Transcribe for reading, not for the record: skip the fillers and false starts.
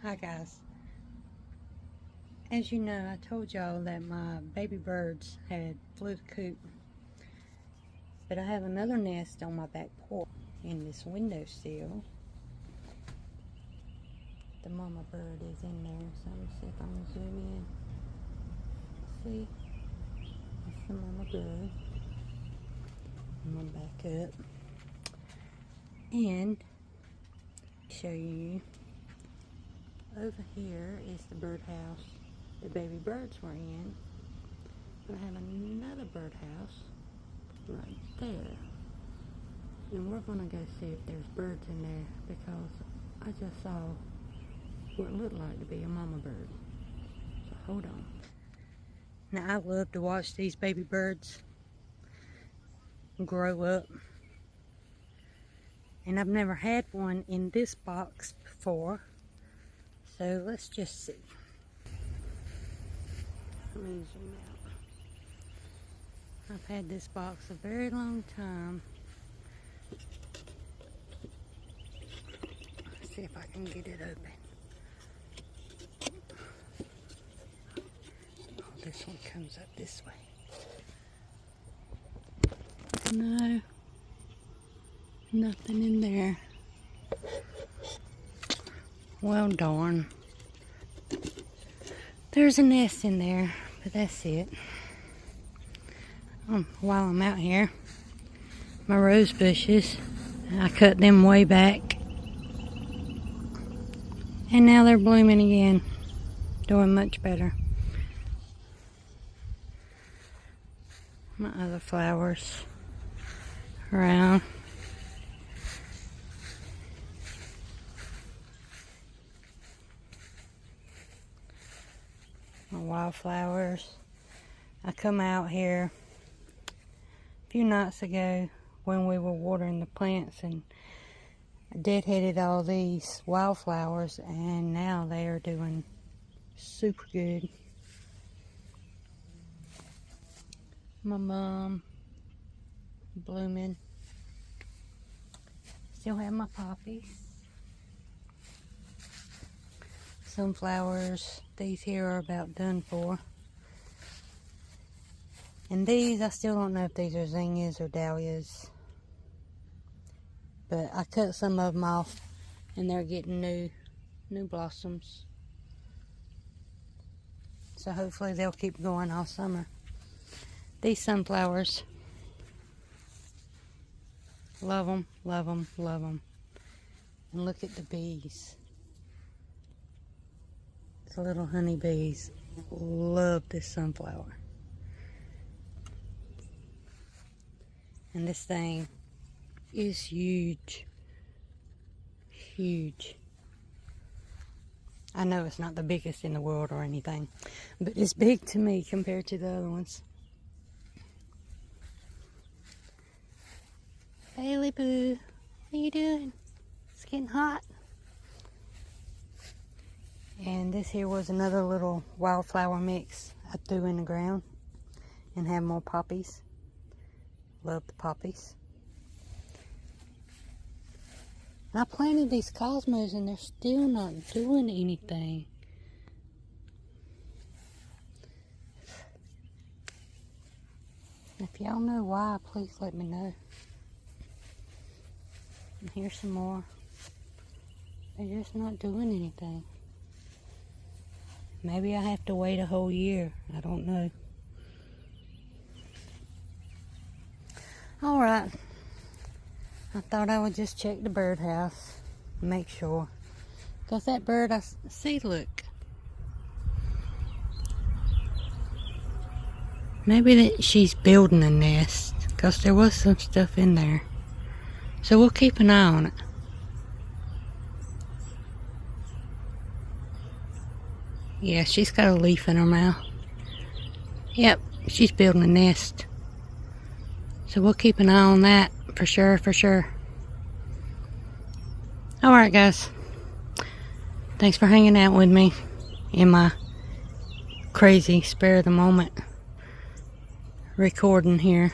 Hi guys. As you know, I told y'all that my baby birds had flew the coop. But I have another nest on my back porch in this windowsill. The mama bird is in there, so let me see if I'm going to zoom in. See? That's the mama bird. I'm going to back up and show you. Over here is the birdhouse the baby birds were in. I have another birdhouse right there. And we're going to go see if there's birds in there because I just saw what looked like to be a mama bird. So hold on. Now I love to watch these baby birds grow up. And I've never had one in this box before. So let's just see. Let me zoom out. I've had this box a very long time. Let's see if I can get it open. Oh, this one comes up this way. No, nothing in there. Well, darn. There's a nest in there, but that's it. While I'm out here, my rose bushes, I cut them way back. And now they're blooming again, doing much better. My other flowers around. My wildflowers. I come out here a few nights ago when we were watering the plants and I deadheaded all these wildflowers and now they are doing super good. My mom blooming. Still have my poppies. Sunflowers, these here are about done for. And these, I still don't know if these are zinnias or dahlias. But I cut some of them off and they're getting new blossoms. So hopefully they'll keep going all summer. These sunflowers, love them, love them, love them. And look at the bees. The little honeybees love this sunflower. And this thing is huge. Huge. I know it's not the biggest in the world or anything, but it's big to me compared to the other ones. Bailey Boo, what are you doing? It's getting hot. And this here was another little wildflower mix I threw in the ground and have more poppies. Love the poppies. And I planted these cosmos and they're still not doing anything. If y'all know why, please let me know. And here's some more. They're just not doing anything. Maybe I have to wait a whole year. I don't know. Alright. I thought I would just check the birdhouse. Make sure. Because that bird I see, look. Maybe that she's building a nest. Because there was some stuff in there. So we'll keep an eye on it. Yeah, she's got a leaf in her mouth. Yep, she's building a nest. So we'll keep an eye on that for sure, for sure. Alright guys. Thanks for hanging out with me in my crazy spare of the moment recording here.